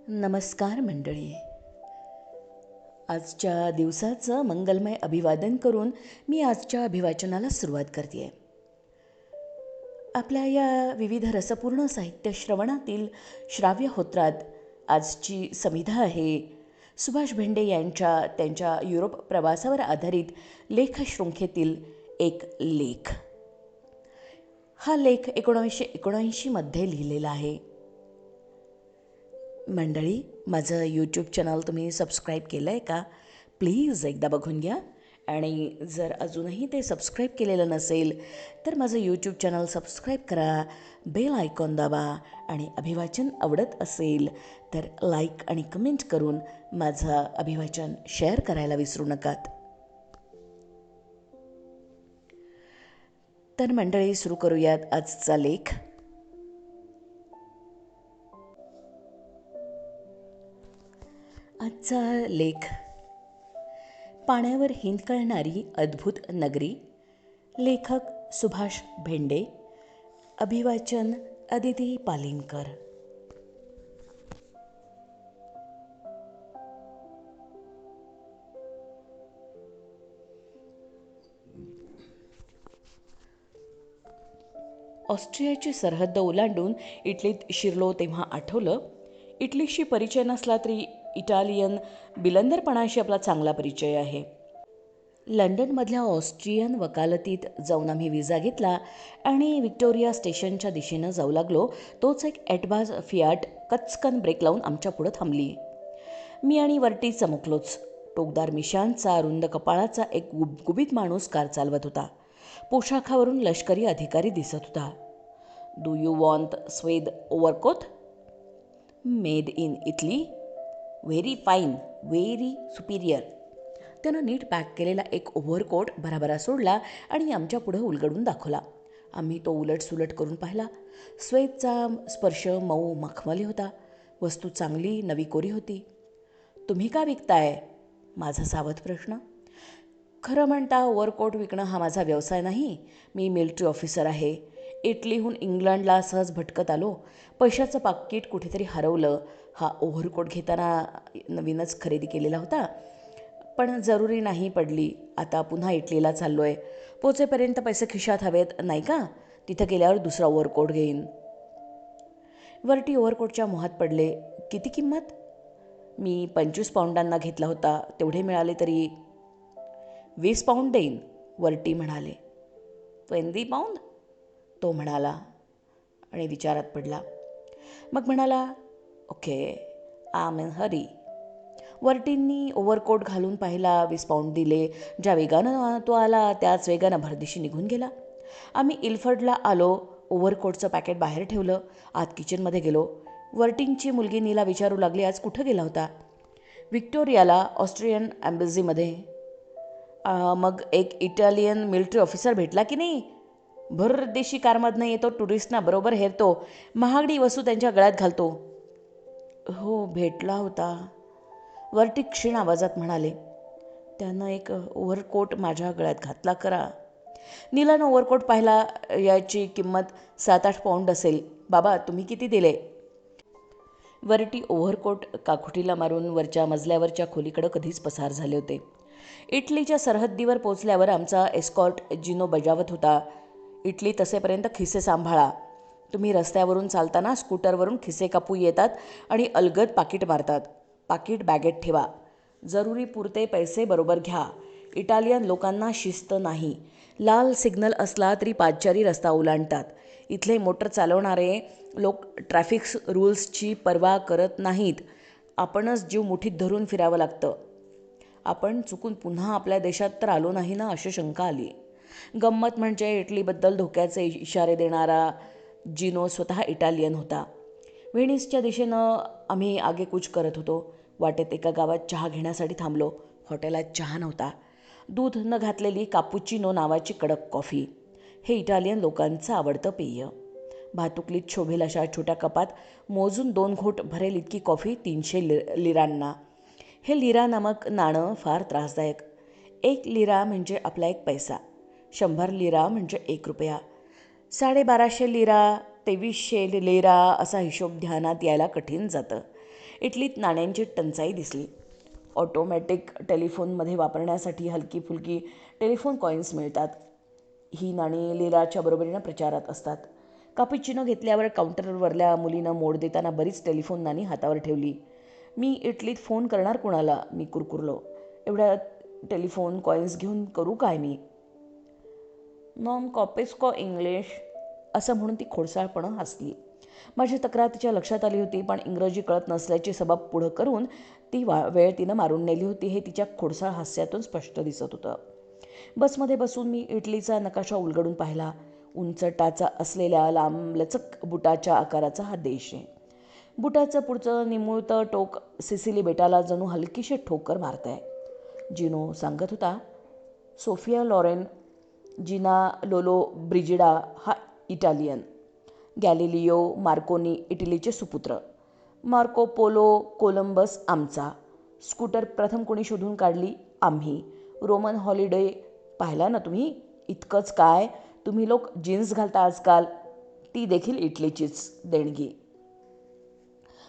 नमस्कार मंडळी. आजच्या दिवसाचं मंगलमय अभिवादन करून मी आजच्या अभिवाचनाला सुरुवात करते आहे. आपल्या या विविध रसपूर्ण साहित्य श्रवणातील श्राव्य होत्रात आजची समिधा आहे सुभाष भेंडे यांच्या त्यांच्या युरोप प्रवासावर आधारित लेखशृंखेतील एक लेख. हा लेख 1979 लिहिलेला आहे. मंडळी, माझं यूट्यूब चॅनल तुम्ही सबस्क्राईब केलं आहे का? प्लीज एकदा बघून घ्या. आणि जर अजूनही ते सबस्क्राईब केलेलं नसेल तर माझं यूट्यूब चॅनल सबस्क्राईब करा, बेल आयकॉन दाबा आणि अभिवाचन आवडत असेल तर लाईक आणि कमेंट करून माझं अभिवाचन शेअर करायला विसरू नकात. तर मंडळी, सुरू करूयात आजचा लेख. आजचा लेख पाण्यावर हिंदकळणारी अद्भुत नगरी. लेखक सुभाष भेंडे. अभिवाचन अदिती पालिनकर. ऑस्ट्रियाची सरहद्द ओलांडून इटलीत शिरलो तेव्हा आठवलं, इटलीशी परिचय नसला तरी इटालियन बिलंदरपणाशी आपला चांगला परिचय आहे. लंडनमधल्या ऑस्ट्रियन वकालतीत जाऊन आम्ही विजा घेतला आणि व्हिक्टोरिया स्टेशनच्या दिशेनं जाऊ लागलो. तोच एक ॲटबाज फियाट कचकन ब्रेक लावून आमच्या पुढं थांबली. मी आणि वर्टी चमकलोच. टोकदार मिशांचा, रुंद कपाळाचा एक गुबगुबीत माणूस कार चालवत होता. पोशाखावरून लष्करी अधिकारी दिसत होता. Do you want suede overcoat? Made in Italy? Very fine, very superior. त्यानं नीट पॅक केलेला एक ओव्हरकोट भराभरा सोडला आणि आमच्या पुढं उलगडून दाखवला. आम्ही तो उलटसुलट करून पाहिला. स्वेदचा स्पर्श मऊ मखमली होता. वस्तू चांगली नवी कोरी होती. तुम्ही का विकताय? माझा सावध प्रश्न. खरं म्हणता ओव्हरकोट विकणं हा माझा व्यवसाय नाही. मी मिलिटरी ऑफिसर आहे. इटलीहून इंग्लंडला सहज भटकत आलो. पैशाचं पाकीट कुठेतरी हरवलं. हा ओव्हरकोट घेताना नवीनच खरेदी केलेला होता, पण जरुरी नाही पडली. आता पुन्हा इटलीला चाललो आहे. पोचेपर्यंत पैसे खिशात हवेत नाही का? तिथं गेल्यावर दुसरा ओव्हरकोट घेईन. वरती ओव्हरकोटच्या मोहात पडले. किती किंमत? मी 25 पाऊंडांना घेतला होता. तेवढे मिळाले तरी 20 पाऊंड देईन, वरटी म्हणाले. 20 पाऊंड? तो म्हणाला आणि विचारात पडला. मग म्हणाला, okay, I am in hurry. वर्टींनी ओव्हरकोट घालून पाहिला. 20 पाऊंड दिले. ज्या वेगानं तो आला त्याच वेगानं भरदिशी निघून गेला. आम्ही इल्फर्डला आलो. ओव्हरकोटचं पॅकेट बाहेर ठेवलं. आत किचनमध्ये गेलो. वर्टिंगची मुलगी नीला विचारू लागली, आज कुठं गेला होता? व्हिक्टोरियाला, ऑस्ट्रियन ॲम्बसीमध्ये. मग एक इटालियन मिलिटरी ऑफिसर भेटला की नाही? भरदेशी कारमधनं येतो, टुरिस्टना बरोबर हेरतो, महागडी वस्तू त्यांच्या गळ्यात घालतो. हो, भेटला होता, वर्टी क्षीण आवाजात म्हणाले. त्यानं एक ओव्हरकोट माझ्या गळ्यात घातला करा. नीलानं ओव्हरकोट पाहिला. याची किंमत 7-8 पाऊंड असेल. बाबा, तुम्ही किती दिले? वरटी ओव्हरकोट काकुटीला मारून वरच्या मजल्यावरच्या खोलीकडं कधीच पसार झाले होते. इटलीच्या सरहद्दीवर पोचल्यावर आमचा एस्कॉर्ट जिनो बजावत होता. इटली तसेपर्यंत खिसे सांभाळा. तुम्ही रस्त्यावरून चालताना स्कूटरवरून खिसे कापू येतात आणि अलगद पाकीट मारतात. पाकीट बॅगेत ठेवा. जरुरी पुरते पैसे बरोबर घ्या. इटालियन लोकांना शिस्त नाही. लाल सिग्नल असला तरी पादचारी रस्ता ओलांडतात. इथले मोटर चालवणारे लोक ट्रॅफिक रूल्सची पर्वा करत नाहीत. आपणच जीव मुठीत धरून फिरावं लागतं. आपण चुकून पुन्हा आपल्या देशात तर आलो नाही ना, अशी शंका आली. गंमत म्हणजे इटलीबद्दल धोक्याचे इशारे देणारा जिनो स्वतः इटालियन होता. व्हेनिसच्या दिशेनं आम्ही आगेकूच करत होतो. वाटेत एका गावात चहा घेण्यासाठी थांबलो. हॉटेलात चहा नव्हता. दूध न घातलेली कापुचिनो नावाची कडक कॉफी. हे इटालियन लोकांचं आवडतं पेय. भातुकलीत शोभेल अशा छोट्या कपात मोजून 2 घोट भरेल इतकी कॉफी 300 लिरांना. हे लिरा नामक नाणं फार त्रासदायक. 1 लिरा म्हणजे आपला 1 पैसा. 100 लिरा म्हणजे 1 रुपया. 1250 लिरा, 2300 लिरा असा हिशोब ध्यानात यायला कठीण जातं. इटलीत नाण्यांची टंचाई दिसली. ऑटोमॅटिक टेलिफोनमध्ये वापरण्यासाठी हलकी फुलकी टेलिफोन कॉईन्स मिळतात. ही नाणी लिराच्या बरोबरीनं प्रचारात असतात. कापुचिनो घेतल्यावर काउंटरवरल्या मुलीनं मोड देताना बरीच टेलिफोन नाणी हातावर ठेवली. मी इटलीत फोन करणार कुणाला, मी कुरकुरलो. एवढ्या टेलिफोन कॉईन्स घेऊन करू काय मी? नॉन कॉपेस्को इंग्लिश असं म्हणून ती खोडसाळपणं हसली. माझी तक्रार तिच्या लक्षात आली होती, पण इंग्रजी कळत नसल्याची सबब पुढं करून ती वेळ तिनं मारून नेली होती हे तिच्या खोडसाळ हास्यातून स्पष्ट दिसत होतं. बसमध्ये बसून मी इटलीचा नकाशा उलगडून पाहिला. उंच टाचा असलेल्या लांबलचक बुटाच्या आकाराचा हा देश आहे. बुटाचं पुढचं निमुळतं टोक सिसिली बेटाला जणू हलकीशी ठोकर मारत आहे. जिनो सांगत होता, सोफिया लॉरेन, जिना लोलो ब्रिजिडा हा इटालियन, गॅलिलिओ मार्कोनी इटलीचे सुपुत्र, मार्को पोलो कोलंबस आमचा, स्कूटर प्रथम कोणी शोधून काढली, आम्ही, रोमन हॉलिडे पाहिला ना तुम्ही? इतकंच काय, तुम्ही लोक जीन्स घालता आजकाल, ती देखील इटलीचीच देणगी.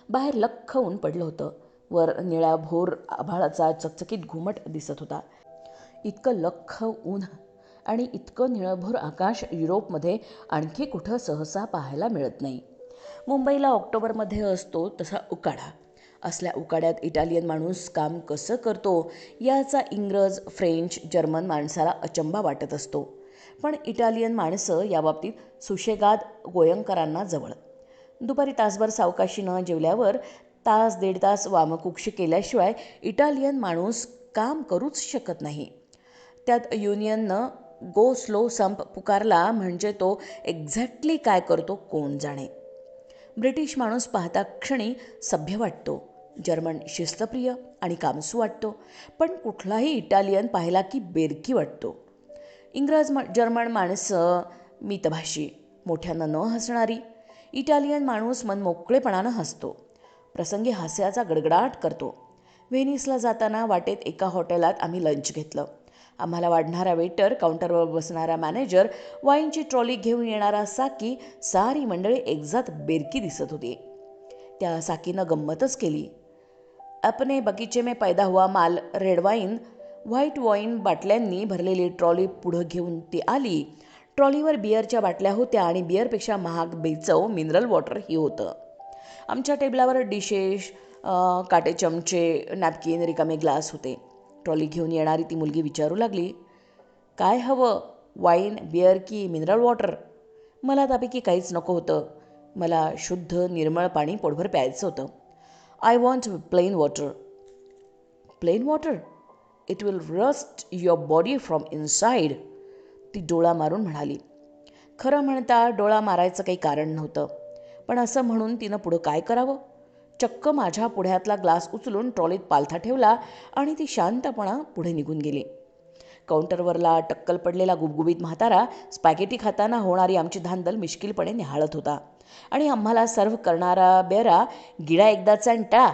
बाहेर लख्ख ऊन पडलं होतं. वर निळ्या भोर आभाळाचा चकचकीत घुमट दिसत होता. इतकं लख्ख ऊन आणि इतकं निळभोर आकाश युरोपमध्ये आणखी कुठं सहसा पाहायला मिळत नाही. मुंबईला ऑक्टोबरमध्ये असतो तसा उकाडा. असल्या उकाड्यात इटालियन माणूस काम कसं करतो याचा इंग्रज, फ्रेंच, जर्मन माणसाला अचंबा वाटत असतो. पण इटालियन माणसं याबाबतीत सुशेगाद गोयंकरांना जवळ. दुपारी तासभर सावकाशीनं जेवल्यावर तास दीड तास वामकुक्षी केल्याशिवाय इटालियन माणूस काम करूच शकत नाही. त्यात युनियननं गो स्लो संप पुकारला म्हणजे तो एक्झॅक्टली काय करतो कोण जाणे. ब्रिटिश माणूस पाहता क्षणी सभ्य वाटतो, जर्मन शिस्तप्रिय आणि कामसू वाटतो, पण कुठलाही इटालियन पाहिला की बेरकी वाटतो. इंग्रज जर्मन माणसं मितभाषी, मोठ्यानं न हसणारी. इटालियन माणूस मनमोकळेपणानं हसतो, प्रसंगी हास्याचा गडगडाट करतो. व्हेनिसला जाताना वाटेत एका हॉटेलात आम्ही लंच घेतलं. आम्हाला वाढणारा वेटर, काउंटरवर बसणारा मॅनेजर, वाईनची ट्रॉली घेऊन येणारा साकी, सारी मंडळी एकजात बेरकी दिसत होती. त्या साकीनं गंमतच केली. अपने बगीचे में पैदा हुआ माल रेड वाईन, व्हाईट वाईन बाटल्यांनी भरलेली ट्रॉली पुढं घेऊन ती आली. ट्रॉलीवर बिअरच्या बाटल्या होत्या आणि बिअरपेक्षा महाग बेचव मिनरल वॉटर ही होतं. आमच्या टेबलावर डिशेस, काटे चमचे, नॅपकिन, रिकामे ग्लास होते. ट्रॉली घेऊन येणारी ती मुलगी विचारू लागली, काय हवं, वाईन, बिअर की मिनरल वॉटर? मला त्यापैकी काहीच नको होतं. मला शुद्ध निर्मळ पाणी पोटभर प्यायचं होतं. I want plain water. Plain water? It will rust your body from inside, ती डोळा मारून म्हणाली. खरं म्हणता डोळा मारायचं काही कारण नव्हतं, पण असं म्हणून तिनं पुढं काय करावं? चक्क माझ्या पुढ्यातला ग्लास उचलून ट्रॉलीत पालथा ठेवला आणि ती शांतपणा पुढे निघून गेली. काउंटरवरला टक्कल पडलेला गुबगुबीत म्हातारा स्पॅगेटी खाताना होणारी आमची धांदल मिश्किलपणे निहाळत होता आणि आम्हाला सर्व्ह करणारा बेरा गिळा एकदाचा आणि टाळा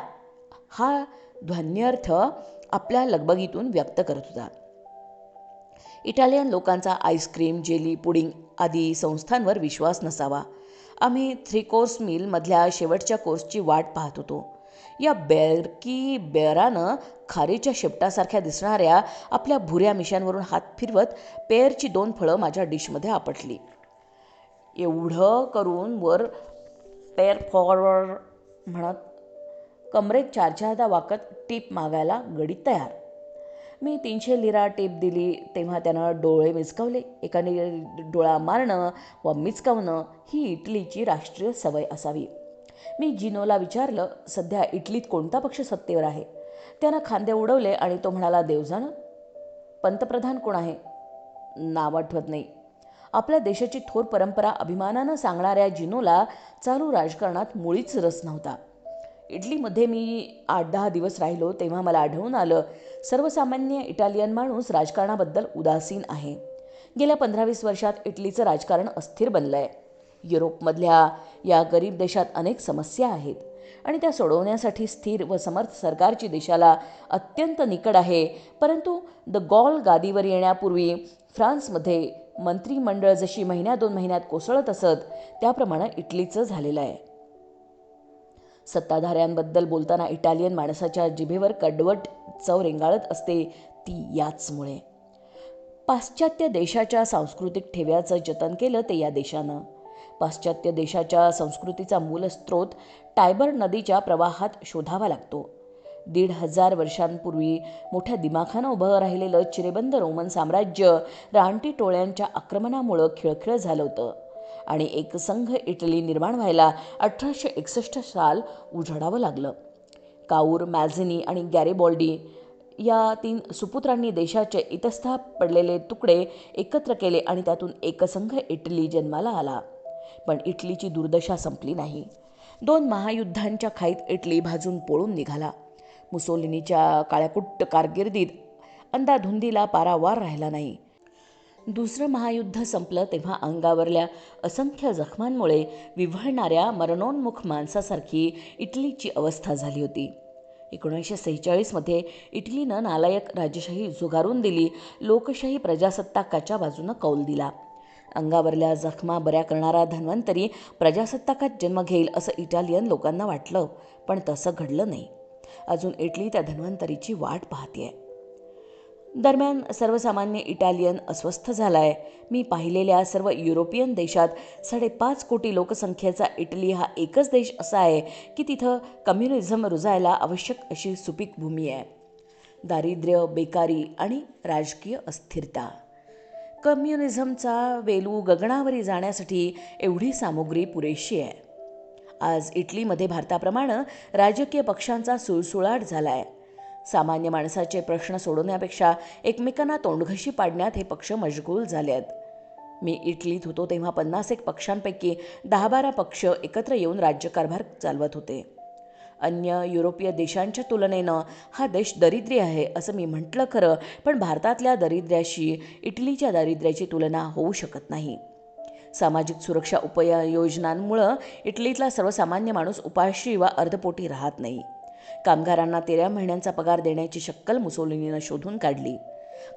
हा ध्वन्यर्थ आपल्या लगबगीतून व्यक्त करत होता. इटालियन लोकांचा आईस्क्रीम, जेली, पुडिंग आदी संस्थांवर विश्वास नसावा. आम्ही 3 कोर्स मीलमधल्या शेवटच्या कोर्सची वाट पाहत होतो. या बेरकी बेरानं खारीच्या शेपटासारख्या दिसणाऱ्या आपल्या भुऱ्या मिशांवरून हात फिरवत पेअरची 2 फळं माझ्या डिशमध्ये आपटली. एवढं करून वर पेअर फॉरवर्ड म्हणत कमरेत 4-4दा वाकत टीप मागायला गडी तयार. मी 300 लिरा टीप दिली तेव्हा त्यानं डोळे मिचकावले. एकाने डोळा मारणं व मिचकावणं ही इटलीची राष्ट्रीय सवय असावी. मी जिनोला विचारलं, सध्या इटलीत कोणता पक्ष सत्तेवर आहे? त्यानं खांदे उडवले आणि तो म्हणाला, देवजानं. पंतप्रधान कोण आहे? नाव आठवत नाही. आपल्या देशाची थोर परंपरा अभिमानानं सांगणाऱ्या जिनोला चालू राजकारणात मुळीच रस नव्हता. इटलीमध्ये मी 8-10 दिवस राहिलो तेव्हा मला आढळून आलं, सर्वसामान्य इटालियन माणूस राजकारणाबद्दल उदासीन आहे. गेल्या 15-20 वर्षात इटलीचं राजकारण अस्थिर बनलं आहे. युरोपमधल्या या गरीब देशात अनेक समस्या आहेत आणि त्या सोडवण्यासाठी स्थिर व समर्थ सरकारची देशाला अत्यंत निकड आहे. परंतु द गॉल गादीवर येण्यापूर्वी फ्रान्समध्ये मंत्रिमंडळ जशी 1-2 महिन्यात कोसळत असत त्याप्रमाणे इटलीचं झालेलं आहे. सत्ताधाऱ्यांबद्दल बोलताना इटालियन माणसाच्या जिभेवर कडवट चव रेंगाळत असते ती याचमुळे. पाश्चात्य देशाच्या सांस्कृतिक ठेव्याचं जतन केलं ते या देशानं. पाश्चात्य देशाच्या संस्कृतीचा मूल स्रोत टायबर नदीच्या प्रवाहात शोधावा लागतो. 1500 वर्षांपूर्वी मोठ्या दिमाखानं उभं राहिलेलं चिरेबंद रोमन साम्राज्य रानटी टोळ्यांच्या आक्रमणामुळं खिळखिळ झालं होतं आणि एक संघ इटली निर्माण व्हायला 1861 साल उजाडावं लागलं. काऊर, मॅझिनी आणि गॅरिबॉल्डी या 3 सुपुत्रांनी देशाचे इतस्ततः पडलेले तुकडे एकत्र केले आणि त्यातून एकसंघ इटली जन्माला आला. पण इटलीची दुर्दशा संपली नाही. 2 महायुद्धांच्या खाईत इटली भाजून पळून निघाला. मुसोलिनीच्या काळ्याकुट्ट कारकिर्दीत अंधाधुंदीला पारावार राहिला नाही. दुसरं महायुद्ध संपलं तेव्हा अंगावरल्या असंख्य जखमांमुळे विव्हळणाऱ्या मरणोन्मुख माणसासारखी इटलीची अवस्था झाली होती. 1946 इटलीनं नालायक राजेशाही झुगारून दिली. लोकशाही प्रजासत्ताकाच्या बाजूनं कौल दिला. अंगावरल्या जखमा बऱ्या करणारा धन्वंतरी प्रजासत्ताकात जन्म घेईल असं इटालियन लोकांना वाटलं, पण तसं घडलं नाही. अजून इटली त्या धन्वंतरीची वाट पाहतेय. दरम्यान सर्वसामान्य इटालियन अस्वस्थ झालाय. मी पाहिलेल्या सर्व युरोपियन देशात 5.5 कोटी लोकसंख्येचा इटली हा एकच देश असा आहे की तिथं कम्युनिझम रुजायला आवश्यक अशी सुपीक भूमी आहे. दारिद्र्य, बेकारी आणि राजकीय अस्थिरता. कम्युनिझमचा वेलू गगनावरी जाण्यासाठी एवढी सामुग्री पुरेशी आहे. आज इटलीमध्ये भारताप्रमाणे राजकीय पक्षांचा सुळसुळाट झाला आहे. सामान्य माणसाचे प्रश्न सोडवण्यापेक्षा एकमेकांना तोंडघशी पाडण्यात हे पक्ष मशगूल झाले आहेत. मी इटलीत होतो तेव्हा 51 पक्षांपैकी 10-12 पक्ष एकत्र येऊन राज्यकारभार चालवत होते. अन्य युरोपीय देशांच्या तुलनेनं हा देश दरिद्री आहे असं मी म्हटलं खरं, पण भारतातल्या दारिद्र्याशी इटलीच्या दारिद्र्याची तुलना होऊ शकत नाही. सामाजिक सुरक्षा उपाययोजनांमुळं इटलीतला सर्वसामान्य माणूस उपाशी वा अर्धपोटी राहत नाही. कामगारांना 13 महिन्यांचा पगार देण्याची शक्कल मुसोलिनीनं शोधून काढली.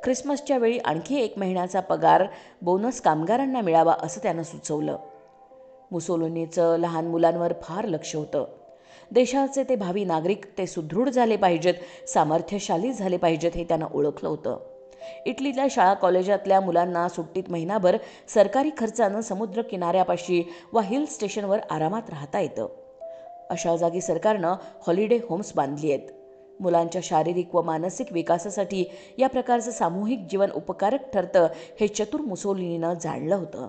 ख्रिसमसच्या वेळी आणखी 1 महिन्याचा पगार बोनस कामगारांना मिळावा असं त्यानं सुचवलं. मुसोलिनीचं लहान मुलांवर फार लक्ष होतं. देशाचे ते भावी नागरिक ते सुदृढ झाले पाहिजेत, सामर्थ्यशाली झाले पाहिजेत हे त्यानं ओळखलं होतं. इटलीतल्या शाळा कॉलेजातल्या मुलांना सुट्टीत महिनाभर सरकारी खर्चानं समुद्र किनाऱ्यापाशी वा हिल स्टेशनवर आरामात राहता येतं. अशा जागी सरकारनं हॉलिडे होम्स बांधली आहेत. मुलांच्या शारीरिक व मानसिक विकासासाठी या प्रकारचं सामूहिक जीवन उपकारक ठरतं हे चतुर मुसोलिनीनं जाणलं होतं.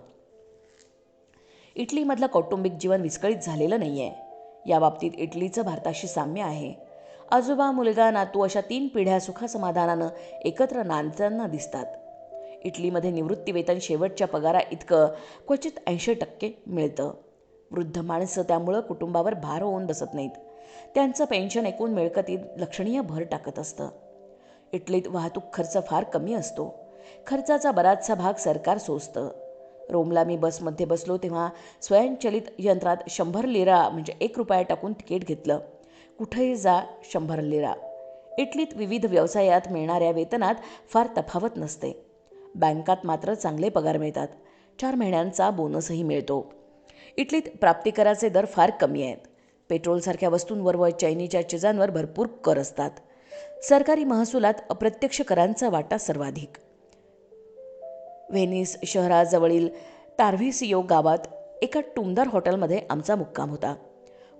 इटलीमधलं कौटुंबिक जीवन विस्कळीत झालेलं नाही आहे. याबाबतीत इटलीचं भारताशी साम्य आहे. आजोबा, मुलगा, नातू अशा 3 पिढ्या सुखासमाधानानं एकत्र नांदताना दिसतात. इटलीमध्ये निवृत्तीवेतन शेवटच्या पगारा इतकं क्वचित 80% मिळतं. वृद्ध माणसं त्यामुळं कुटुंबावर भार होऊन बसत नाहीत. त्यांचं पेन्शन एकूण मिळकतीत लक्षणीय भर टाकत असतं. इटलीत वाहतूक खर्च फार कमी असतो. खर्चाचा बराचसा भाग सरकार सोसतं. रोमला मी बसमध्ये बसलो तेव्हा स्वयंचलित यंत्रात 100 लिरा म्हणजे 1 रुपया टाकून तिकीट घेतलं. कुठेही जा 100 लिरा. इटलीत विविध व्यवसायात मिळणाऱ्या वेतनात फार तफावत नसते. बँकात मात्र चांगले पगार मिळतात. 4 महिन्यांचा बोनसही मिळतो. इटलीत प्राप्तिकराचे दर फार कमी आहेत. पेट्रोलसारख्या वस्तूंवर व चैनीच्या चीजांवर भरपूर कर असतात. सरकारी महसुलात अप्रत्यक्ष करांचा वाटा सर्वाधिक. व्हेनिस शहराजवळील टार्व्हिसियो गावात एका टुमदार हॉटेलमध्ये आमचा मुक्काम होता.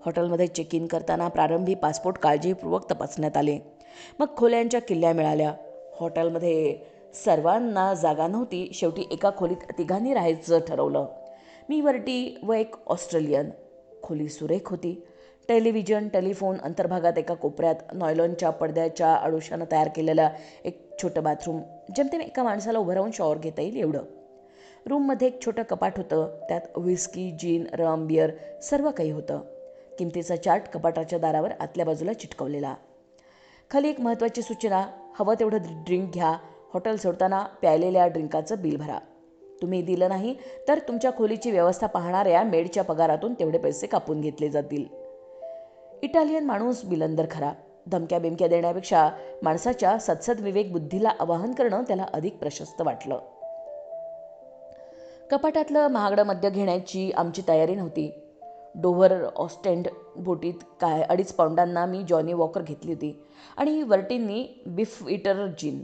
हॉटेलमध्ये चेक इन करताना प्रारंभी पासपोर्ट काळजीपूर्वक तपासण्यात आले. मग खोल्यांच्या किल्ल्या मिळाल्या. हॉटेलमध्ये सर्वांना जागा नव्हती. शेवटी एका खोलीत 3घांनी राहायचं ठरवलं. मी वरटी व एक ऑस्ट्रेलियन. खोली सुरेख होती. टेलिव्हिजन, टेलिफोन, अंतर्भागात एका कोपऱ्यात नॉयलॉनच्या पडद्याच्या आडोशानं तयार केलेलं एक छोटं बाथरूम, जेमतेम एका माणसाला उभं राहून शॉवर घेता येईल एवढं. रूममध्ये एक छोटं कपाट होतं. त्यात व्हिस्की, जीन, रम, बियर सर्व काही होतं. किमतीचा चार्ट कपाटाच्या दारावर आतल्या बाजूला चिटकवलेला. खाली एक महत्त्वाची सूचना, हवं तेवढं ड्रिंक घ्या. हॉटेल सोडताना प्यायलेल्या ड्रिंकाचं बिल भरा. तुम्ही दिलं नाही तर तुमच्या खोलीची व्यवस्था पाहणाऱ्या मेडच्या पगारातून तेवढे पैसे कापून घेतले जातील. इटालियन माणूस बिलंदर खरा. धमक्या बिमक्या देण्यापेक्षा माणसाच्या सदसद विवेक बुद्धीला आवाहन करणं त्याला अधिक प्रशस्त वाटलं. कपाटातलं महागडं मद्य घेण्याची आमची तयारी नव्हती. डोव्हर ऑस्टेंड बोटीत 2.5 पाऊंडांना मी जॉनी वॉकर घेतली होती आणि वर्टींनी बीफ इटर जिन.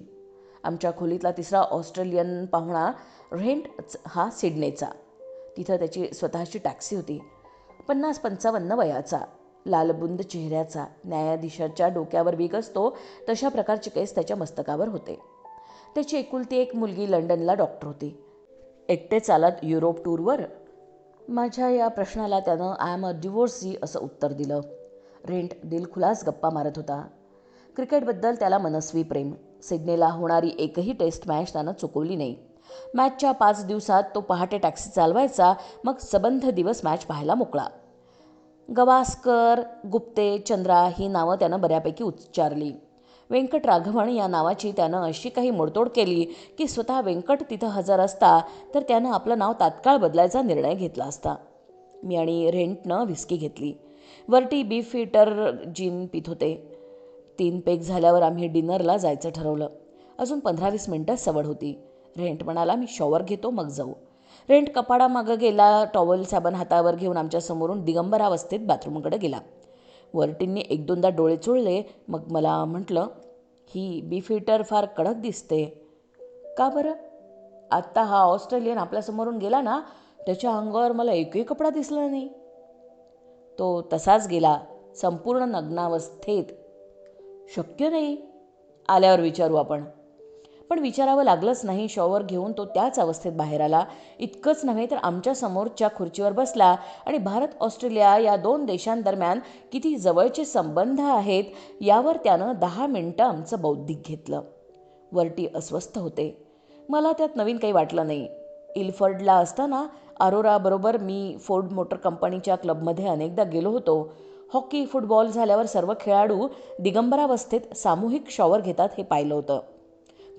आमच्या खोलीतला तिसरा ऑस्ट्रेलियन पाहुणा रेंट हा सिडनेचा. तिथं त्याची स्वतःची टॅक्सी होती. 50-55 वयाचा, लालबुंद चेहऱ्याचा, न्यायाधीशाच्या डोक्यावर विग असतो तशा प्रकारचे केस त्याच्या मस्तकावर होते. त्याची एकुलती एक मुलगी लंडनला डॉक्टर होती. एकटे चालत युरोप टूरवर? माझ्या या प्रश्नाला त्यानं आय एम अ डिवोर्सी असं उत्तर दिलं. रेंट दिलखुलास गप्पा मारत होता. क्रिकेटबद्दल त्याला मनस्वी प्रेम. सिडनीला होणारी एकही टेस्ट मॅच त्यानं चुकवली नाही. मॅचच्या 5 दिवसात तो पहाटे टॅक्सी चालवायचा, मग सबंध दिवस मॅच पाहायला मोकळा. गवास्कर, गुप्ते, चंद्रा ही नावं त्यानं बऱ्यापैकी उच्चारली. व्यंकटराघवन या नावाची त्यानं अशी काही मोडतोड केली की स्वतः व्यंकट तिथं हजर असता तर त्यानं आपलं नाव तात्काळ बदलायचा निर्णय घेतला असता. मी आणि रेंटनं व्हिस्की घेतली. वर्टी बीफ इटर जिन पित होते. 3 पेग झाल्यावर आम्ही डिनरला जायचं ठरवलं. अजून 15-20 मिनटं सवड होती. रेंट म्हणाला, मी शॉवर घेतो मग जाऊ. रेंट कपाडामागं गेला. टॉवेल साबण हातावर घेऊन आमच्या समोरून दिगंबरावस्थेत बाथरूमकडे गेला. वर्टींनी 1-2दा डोळे चोळले. मग मला म्हटलं, ही बीफ इटर फार कडक दिसते. का बरं? आत्ता हा ऑस्ट्रेलियन आपल्यासमोरून गेला ना, त्याच्या अंगावर मला एकही कपडा दिसला नाही. तो तसाच गेला, संपूर्ण नग्नावस्थेत. शक्य नाही. आल्यावर विचारू आपण. पण विचारावं लागलंच नाही. शॉवर घेऊन तो त्याच अवस्थेत बाहेर आला. इतकंच नव्हे तर आमच्या समोरच्या खुर्चीवर बसला आणि भारत ऑस्ट्रेलिया या 2 देशांदरम्यान किती जवळचे संबंध आहेत यावर त्यानं 10 मिनिटं आमचं बौद्धिक घेतलं. वर्टी अस्वस्थ होते. मला त्यात नवीन काही वाटलं नाही. इल्फर्डला असताना अरोराबरोबर मी फोर्ड मोटर कंपनीच्या क्लबमध्ये अनेकदा गेलो होतो. हॉकी, फुटबॉल झाल्यावर सर्व खेळाडू दिगंबरावस्थेत सामूहिक शॉवर घेतात हे पाहिलं होतं.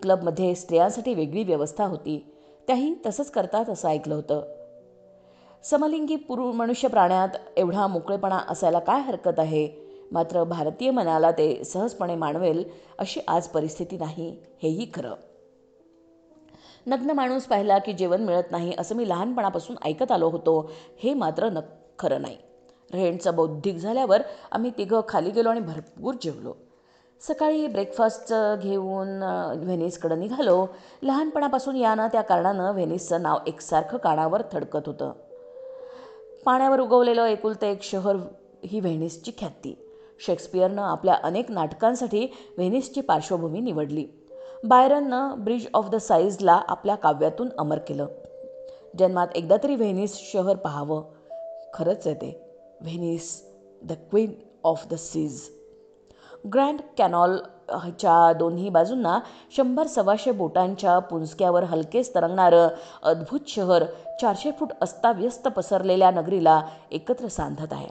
क्लबमध्ये स्त्रियांसाठी वेगळी व्यवस्था होती. त्याही तसंच करतात असं ऐकलं होतं. समलिंगी मनुष्य प्राण्यात एवढा मोकळेपणा असायला काय हरकत आहे? मात्र भारतीय मनाला ते सहजपणे मानवेल अशी आज परिस्थिती नाही, हेही खरं. नग्न माणूस पाहिला की जेवण मिळत नाही असं मी लहानपणापासून ऐकत आलो होतो, हे मात्र खरं नाही. रेंटचं बौद्धिक झाल्यावर आम्ही तिघं खाली गेलो आणि भरपूर जेवलो. सकाळी ब्रेकफास्टचं घेऊन व्हेनिसकडं निघालो. लहानपणापासून यानं त्या कारणानं व्हेनिसचं नाव एकसारखं कानावर थडकत होतं. पाण्यावर उगवलेलं एकुलतं एक शहर ही व्हेनिसची ख्याती. शेक्सपियरनं आपल्या अनेक नाटकांसाठी व्हेनिसची पार्श्वभूमी निवडली. बायरननं ब्रिज ऑफ द साईजला आपल्या काव्यातून अमर केलं. जन्मात एकदा तरी व्हेनिस शहर पाहावं. खरंच आहे ते. Venice, the queen of the seas. Grand कॅनॉलच्या दोन्ही बाजूंना 100-125 बोटांच्या पुंजक्यावर हलकेच तरंगणारं अद्भुत शहर 400 फूट अस्ताव्यस्त पसरलेल्या नगरीला एकत्र सांधत आहे.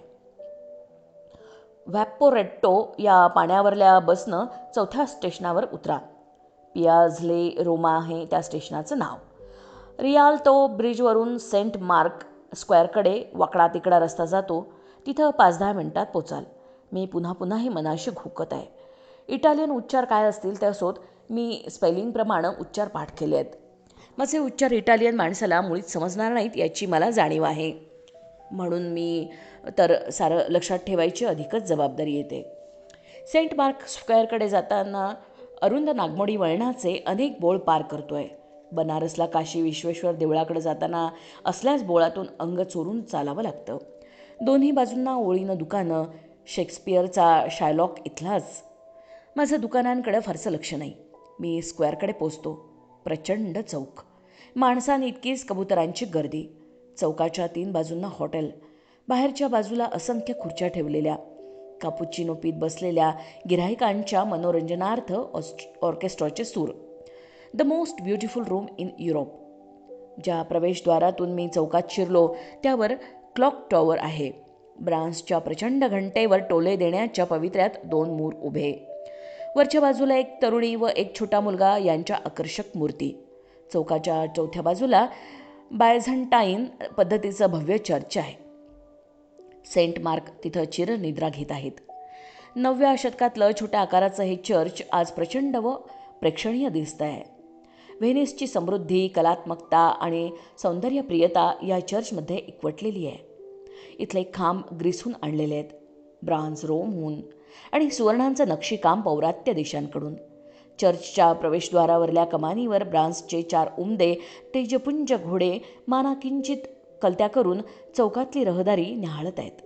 व्हॅपोरेट्टो या पाण्यावरल्या बसनं 4थ्या स्टेशनावर उतरा. पियाझले रोमा आहे त्या स्टेशनाचं नाव. रियाल्तो ब्रिजवरून सेंट मार्क स्क्वेअरकडे वाकडा तिकडा रस्ता जातो. तिथं 5-10 मिनिटात पोचाल. मी पुन्हा पुन्हा ही मनाशी घुकत आहे. इटालियन उच्चार काय असतील ते असोत, मी स्पेलिंगप्रमाणे उच्चार पाठ केले आहेत. माझे उच्चार इटालियन माणसाला मुळीच समजणार नाहीत याची मला जाणीव आहे. म्हणून मी तर सारं लक्षात ठेवायची अधिकच जबाबदारी येते. सेंट मार्क स्क्वेअरकडे जाताना अरुंद नागमोडी वळणाचे अनेक बोळ पार करतोय. बनारसला काशी विश्वेश्वर देवळाकडे जाताना असल्याच बोळातून अंग चोरून चालावं लागतं. दोन्ही बाजूंना ओळीनं दुकानं. शेक्सपियरचा शायलॉक इथलाच. माझं दुकानांकडे फारसं लक्ष नाही. मी स्क्वेअरकडे पोचतो. प्रचंड चौक. माणसांनी इतकीच कबुतरांची गर्दी. चौकाच्या 3 बाजूंना हॉटेल. बाहेरच्या बाजूला असंख्य खुर्च्या ठेवलेल्या. कापुचिनो पीत बसलेल्या गिऱ्हाईकांच्या मनोरंजनार्थ ऑर्केस्ट्राचे सूर. The most beautiful room in Europe. ज्या प्रवेशद्वारातून मी चौकात शिरलो त्यावर क्लॉक टॉवर आहे. ब्रान्सच्या प्रचंड घंटेवर टोले देण्याच्या पवित्र्यात 2 मूर उभे. वरच्या बाजूला एक तरुणी व एक छोटा मुलगा यांच्या आकर्षक मूर्ती. चौकाच्या 4थ्या बाजूला बायझंटाईन पद्धतीचं भव्य चर्च आहे. सेंट मार्क तिथं चिरनिद्रा घेत आहेत. 9व्या शतकातलं छोट्या आकाराचं हे चर्च आज प्रचंड व प्रेक्षणीय दिसतं आहे. व्हेनिसची समृद्धी, कलात्मकता आणि सौंदर्यप्रियता या चर्चमध्ये एकवटलेली आहे. इथले खांब ग्रीसहून आणलेले आहेत, ब्रांझ रोमहून, आणि सुवर्णांचं नक्षीकाम पौरात्य देशांकडून. चर्चच्या प्रवेशद्वारावरल्या कमानीवर ब्रांझचे 4 उमदे तेजपुंज घोडे मानाकिंचित कलत्या करून चौकातली रहदारी न्याहाळत आहेत.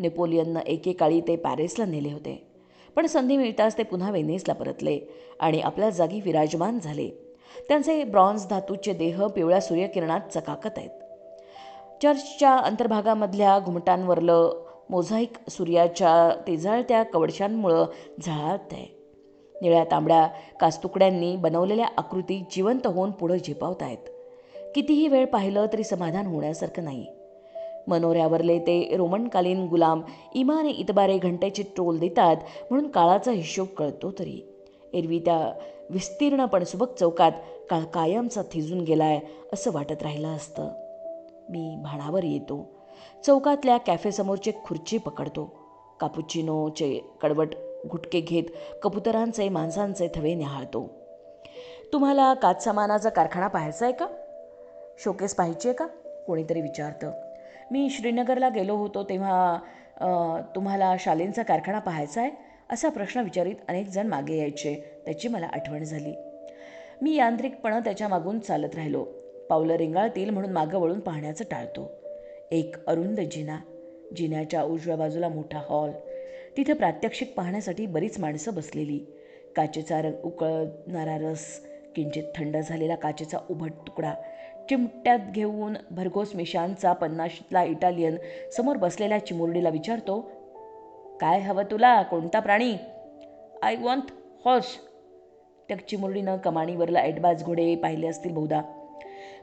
नेपोलियननं एकेकाळी ते पॅरिसला नेले होते, पण संधी मिळताच ते पुन्हा वेनिसला परतले आणि आपल्या जागी विराजमान झाले. त्यांचे ब्रॉन्झ धातूचे देह पिवळ्या सूर्यकिरणात चकाकत आहेत. चर्चच्या अंतर्भागामधल्या घुमटांवरलं मोझाईक सूर्याच्या तेजाळत्या कवडशांमुळं झळाळत आहे. निळ्या तांबड्या काचतुकड्यांनी बनवलेल्या आकृती जिवंत होऊन पुढं झेपावत आहेत. कितीही वेळ पाहिलं तरी समाधान होण्यासारखं नाही. मनोऱ्यावरले ते रोमनकालीन गुलाम इमाने इतबारे घंटेची टोल देतात म्हणून काळाचा हिशोब कळतो तरी. एरवी त्या विस्तीर्ण पण सुबक चौकात काळ कायमचा थिजून गेलाय असं वाटत राहिलं असतं. मी भानावर येतो. चौकातल्या कॅफेसमोरची खुर्ची पकडतो. कापुचिनोचे कडवट घुटके घेत कबुतरांचे माणसांचे थवे न्याहाळतो. तुम्हाला काचसामानाचा कारखाना पाहायचा आहे का? शोकेस पाहायची आहे का? कोणीतरी विचारतं. मी श्रीनगरला गेलो होतो तेव्हा तुम्हाला शालींचा कारखाना पाहायचा आहे असा प्रश्न विचारित अनेक जण मागे यायचे. त्याची मला आठवण झाली. मी यांत्रिकपणे त्याच्या मागून चालत राहिलो. पावलं रेंगाळतील म्हणून मागं वळून पाहण्याचं टाळतो. एक अरुंद जिना, जिन्याच्या उजव्या बाजूला मोठा हॉल. तिथे प्रात्यक्षिक पाहण्यासाठी बरीच माणसं बसलेली. काचेचा रंग उकळणारा रस, किंचित थंड झालेला काचेचा उभट तुकडा, चिमट्यात घेऊन भरघोस मिशांचा 50ला इटालियन समोर बसलेल्या चिमुरडीला विचारतो, काय हवं तुला? कोणता प्राणी? I want horse. त्या चिमुरडीनं कमाणीवरला एडबाज घोडे पाहिले असतील बहुधा.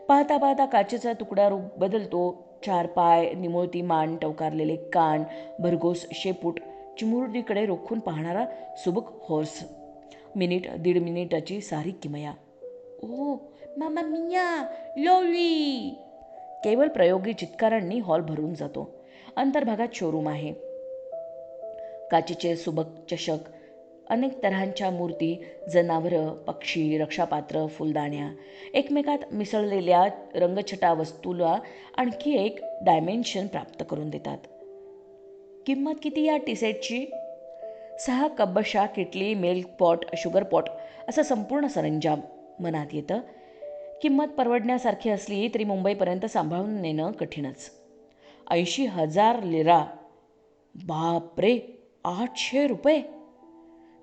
पाहता पाहता काचेचा तुकडा रूप बदलतो. 4 पाय, निमुळती मान, टवकारलेले कान, भरघोस शेपूट, चिमुरडीकडे रोखून पाहणारा सुबक हॉर्स. मिनिट 1.5 मिनिटाची सारी किमया. ओ मामा मिया, लोली. केवळ प्रयोगी चित्कारांनी हॉल भरून जातो. अंतर्भागात शोरूम आहे. काचेचे सुबक चषक, अनेक तऱ्हांच्या मूर्ती, जनावरं, पक्षी, रक्षापात्र, फुलदाण्या, एकमेकात मिसळलेल्या रंगछटा वस्तूला आणखी एक डायमेन्शन प्राप्त करून देतात. किंमत किती या T सेटची? 6 कब्बशा, किटली, milk pot, sugar pot असं संपूर्ण सरंजाम. मनात येतं, किंमत परवडण्यासारखी असली तरी मुंबईपर्यंत सांभाळून नेणं कठीणच. 80,000 लिरा. बापरे, 800 रुपये.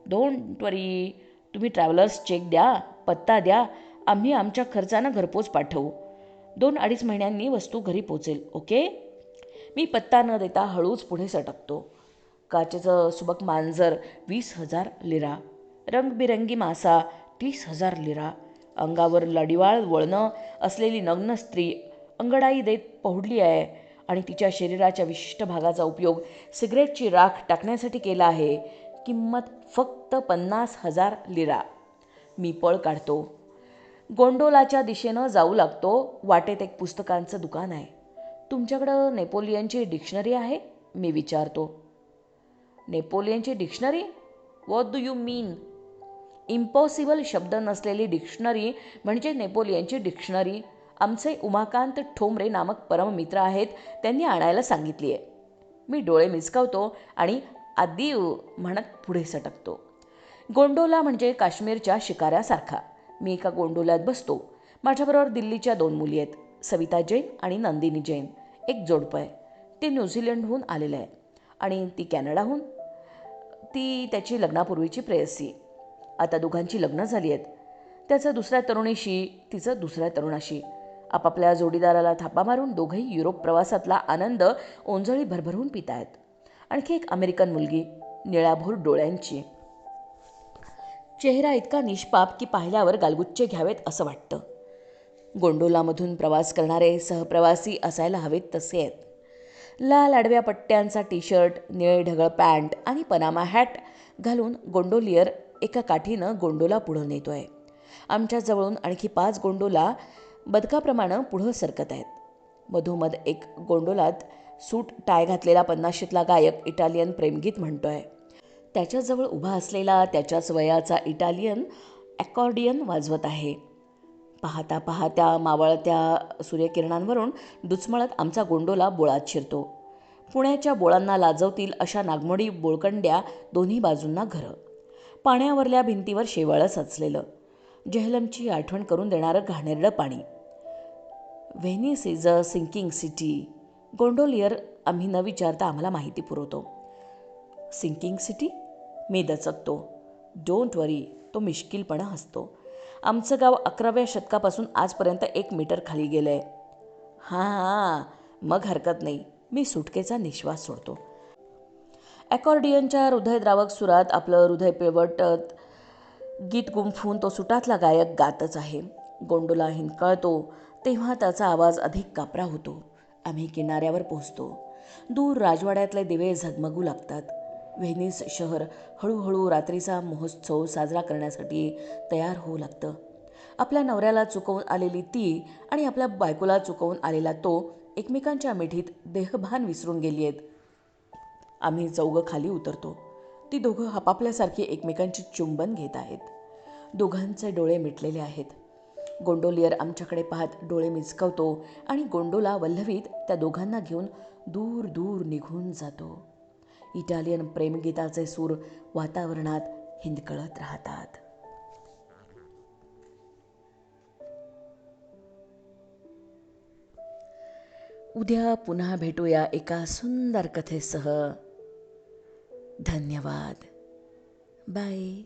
डोंट वरी, तुम्ही ट्रॅव्हलर्स चेक द्या, पत्ता द्या, आम्ही आमच्या खर्चानं घरपोच पाठवू. 2-2.5 महिन्यांनी वस्तू घरी पोचेल. ओके? मी पत्ता न देता हळूच पुढे सटकतो. काचेचं सुबक मांजर 20,000 लिरा. रंगबिरंगी मासा 30,000 लिरा. अंगावर लडिवाळ वळणं असलेली नग्न स्त्री अंगडाई देत पहुडली आहे आणि तिच्या शरीराच्या विशिष्ट भागाचा उपयोग सिगरेटची राख टाकण्यासाठी केला आहे. किंमत फक्त 50,000 लिरा. मी पळ काढतो. गोंडोलाच्या दिशेनं जाऊ लागतो. वाटेत एक पुस्तकांचं दुकान आहे. तुमच्याकडं नेपोलियनची डिक्शनरी आहे? मी विचारतो. नेपोलियनची dictionary? What do you mean? Impossible शब्द नसलेली डिक्शनरी म्हणजे नेपोलियनची डिक्शनरी. आमचे उमाकांत ठोंबरे नामक परममित्र आहेत, त्यांनी आणायला सांगितली आहे. मी डोळे मिचकावतो आणि आदी म्हणत पुढे सटकतो. गोंडोला म्हणजे काश्मीरच्या शिकाऱ्यासारखा. मी एका गोंडोल्यात बसतो. माझ्याबरोबर दिल्लीच्या 2 मुली आहेत, सविता जैन आणि नंदिनी जैन. एक जोडपं आहे. ते न्यूझीलंडहून आलेलं आहे आणि ती कॅनडाहून. ती त्याची लग्नापूर्वीची प्रेयसी. आता दोघांची लग्न झाली आहेत. त्याचं दुसऱ्या तरुणीशी, तिचं दुसऱ्या तरुणाशी. आपापल्या जोडीदाराला थापा मारून दोघंही युरोप प्रवासातला आनंद ओंजळी भरभरून पित आहेत. आणखी एक अमेरिकन मुलगी, निळ्याभोर डोळ्यांची. चेहरा इतका निष्पाप की पाहिल्यावर गालगुच्चे घ्यावेत असं वाटतं. गोंडोलामधून प्रवास करणारे सहप्रवासी असायला हवेत तसे आहेत. लाल आडव्या पट्ट्यांचा टी शर्ट, निळे ढगळ पॅन्ट आणि पनामा हॅट घालून गोंडोलियर एका काठीनं गोंडोला पुढं नेतोय. आमच्या जवळून आणखी 5 गोंडोला बदकाप्रमाणे पुढं सरकत आहेत. मधोमध एक गोंडोलात सूट टाय घातलेला 50शीतला गायक इटालियन प्रेमगीत म्हणतोय. त्याच्याजवळ उभा असलेला त्याच्याच वयाचा इटालियन ॲकॉर्डियन वाजवत आहे. पाहता पाहत्या मावळत्या सूर्यकिरणांवरून डुचमळत आमचा गोंडोला बोळात शिरतो. पुण्याच्या बोळांना लाजवतील अशा नागमोडी बोळकंड्या, दोन्ही बाजूंना घरं. पाण्यावरल्या भिंतीवर शेवाळं साचलेलं, जेहलमची आठवण करून देणारं घाणेरडं पाणी. Venice is a sinking city. Gondolier आम्ही न विचारता आम्हाला माहिती पुरवतो. Sinking city? मी दचकतो. डोंट वरी, तो मिश्किलपणा हसतो. आमचं गाव 11व्या शतकापासून आजपर्यंत 1 मीटर खाली गेलं आहे. हां, मग हरकत नाही. मी सुटकेचा निश्वास सोडतो. अकॉर्डियनच्या हृदयद्रावक सुरात आपलं हृदय पिळवटत गीत गुंफून तो सुटातला गायक गातच आहे. गोंडोला हिंदकळतो तेव्हा त्याचा आवाज अधिक कापरा होतो. आम्ही किनाऱ्यावर पोहोचतो. दूर राजवाड्यातले दिवे झगमगू लागतात. व्हेनिस शहर हळूहळू रात्रीचा महोत्सव साजरा करण्यासाठी तयार होऊ लागतं. आपल्या नवऱ्याला चुकवून आलेली ती आणि आपल्या बायकोला चुकवून आलेला तो एकमेकांच्या मिठीत देहभान विसरून गेली आहेत. आम्ही चौघं खाली उतरतो. ती दोघं आपापल्यासारखी एकमेकांची चुंबन घेत आहेत. दोघांचे डोळे मिटलेले आहेत. गोंडोलियर आमच्याकडे पाहत डोळे मिचकवतो आणि गोंडोला वल्लवीत त्या दोघांना घेऊन दूर दूर निघून जातो. इटालियन प्रेमगीताचे सूर वातावरणात हिंदकळत राहतात. उद्या पुन्हा भेटूया एका सुंदर कथेसह. धन्यवाद. बाय.